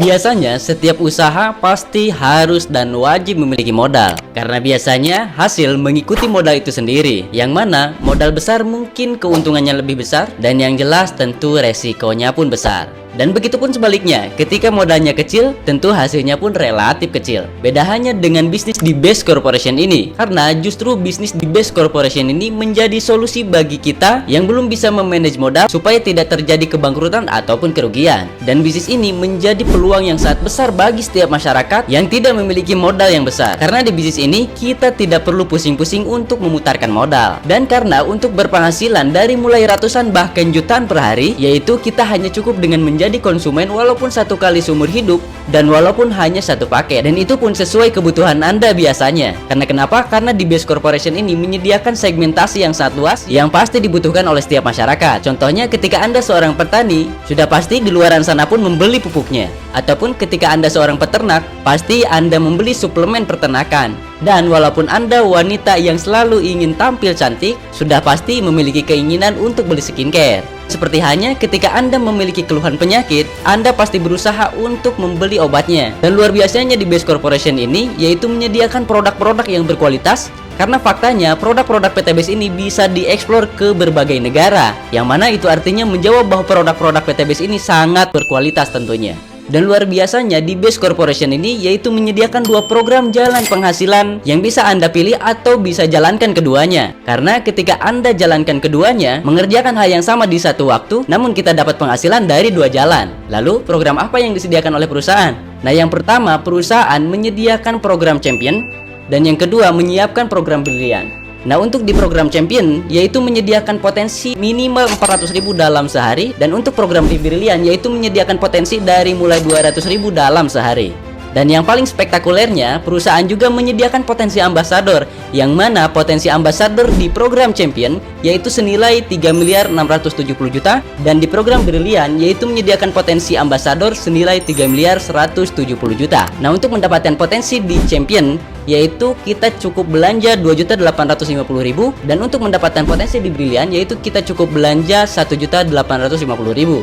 Biasanya setiap usaha pasti harus dan wajib memiliki modal, karena biasanya hasil mengikuti modal itu sendiri, yang mana modal besar mungkin keuntungannya lebih besar, dan yang jelas tentu resikonya pun besar. Dan begitupun sebaliknya, ketika modalnya kecil, tentu hasilnya pun relatif kecil. Beda hanya dengan bisnis di base corporation ini, karena justru bisnis di base corporation ini menjadi solusi bagi kita yang belum bisa memanage modal supaya tidak terjadi kebangkrutan ataupun kerugian. Dan bisnis ini menjadi peluang yang sangat besar bagi setiap masyarakat yang tidak memiliki modal yang besar. Karena di bisnis ini kita tidak perlu pusing-pusing untuk memutarkan modal. Dan karena untuk berpenghasilan dari mulai ratusan bahkan jutaan per hari, yaitu kita hanya cukup dengan menjadi konsumen walaupun satu kali seumur hidup dan walaupun hanya satu paket, dan itu pun sesuai kebutuhan Anda biasanya. Karena kenapa? Karena di base corporation ini menyediakan segmentasi yang sangat luas yang pasti dibutuhkan oleh setiap masyarakat. Contohnya ketika Anda seorang petani, sudah pasti di luaran sana pun membeli pupuknya. Ataupun ketika Anda seorang peternak, pasti Anda membeli suplemen peternakan. Dan walaupun Anda wanita yang selalu ingin tampil cantik, sudah pasti memiliki keinginan untuk beli skincare. Seperti hanya ketika Anda memiliki keluhan penyakit, Anda pasti berusaha untuk membeli obatnya. Dan luar biasanya di base corporation ini, yaitu menyediakan produk-produk yang berkualitas. Karena faktanya produk-produk PT Base ini bisa dieksplor ke berbagai negara, yang mana itu artinya menjawab bahwa produk-produk PT Base ini sangat berkualitas tentunya. Dan luar biasanya di base corporation ini yaitu menyediakan dua program jalan penghasilan yang bisa Anda pilih atau bisa jalankan keduanya. Karena ketika Anda jalankan keduanya, mengerjakan hal yang sama di satu waktu, namun kita dapat penghasilan dari dua jalan. Lalu program apa yang disediakan oleh perusahaan? Nah, yang pertama, perusahaan menyediakan program champion, dan yang kedua menyiapkan program brilian. Nah, untuk di program champion yaitu menyediakan potensi minimal 400.000 dalam sehari, dan untuk program di brilian yaitu menyediakan potensi dari mulai 200.000 dalam sehari. Dan yang paling spektakulernya, perusahaan juga menyediakan potensi ambasador, yang mana potensi ambasador di program champion yaitu senilai 3.670.000.000, dan di program brilian yaitu menyediakan potensi ambasador senilai 3.170.000.000. Nah, untuk mendapatkan potensi di champion yaitu kita cukup belanja 2.850.000, dan untuk mendapatkan potensi di brilian yaitu kita cukup belanja 1.850.000.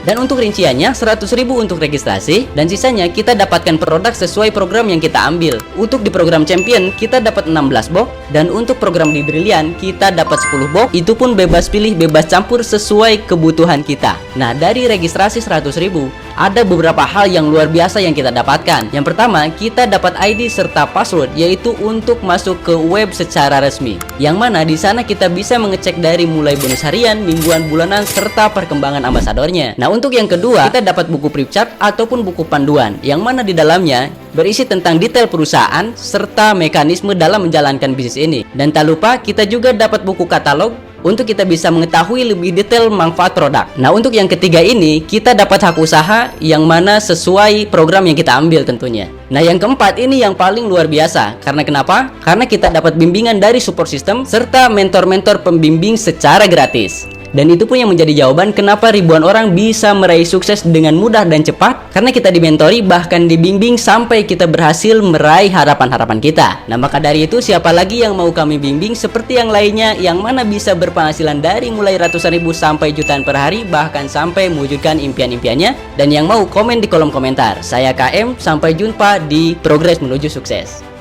Dan untuk rinciannya 100.000 untuk registrasi, dan sisanya kita dapatkan produk sesuai program yang kita ambil. Untuk di program champion kita dapat 16 box, dan untuk program di brilian kita dapat 10 box. Itu pun bebas pilih, bebas campur sesuai kebutuhan kita. Nah, dari registrasi 100.000 ada beberapa hal yang luar biasa yang kita dapatkan. Yang pertama, kita dapat ID serta password, yaitu untuk masuk ke web secara resmi, yang mana di sana kita bisa mengecek dari mulai bonus harian, mingguan, bulanan, serta perkembangan ambasadornya. Nah, untuk yang kedua, kita dapat buku flip chart ataupun buku panduan, yang mana di dalamnya berisi tentang detail perusahaan serta mekanisme dalam menjalankan bisnis ini. Dan tak lupa kita juga dapat buku katalog untuk kita bisa mengetahui lebih detail manfaat produk. Nah, untuk yang ketiga ini kita dapat hak usaha yang mana sesuai program yang kita ambil tentunya. Nah, yang keempat ini yang paling luar biasa. Karena kenapa? Karena kita dapat bimbingan dari support system serta mentor-mentor pembimbing secara gratis. Dan itu pun yang menjadi jawaban kenapa ribuan orang bisa meraih sukses dengan mudah dan cepat, karena kita dimentori bahkan dibimbing sampai kita berhasil meraih harapan-harapan kita. Nah, maka dari itu siapa lagi yang mau kami bimbing seperti yang lainnya, yang mana bisa berpenghasilan dari mulai ratusan ribu sampai jutaan per hari, bahkan sampai mewujudkan impian-impiannya. Dan yang mau komen di kolom komentar. Saya KM, sampai jumpa di Progres Menuju Sukses.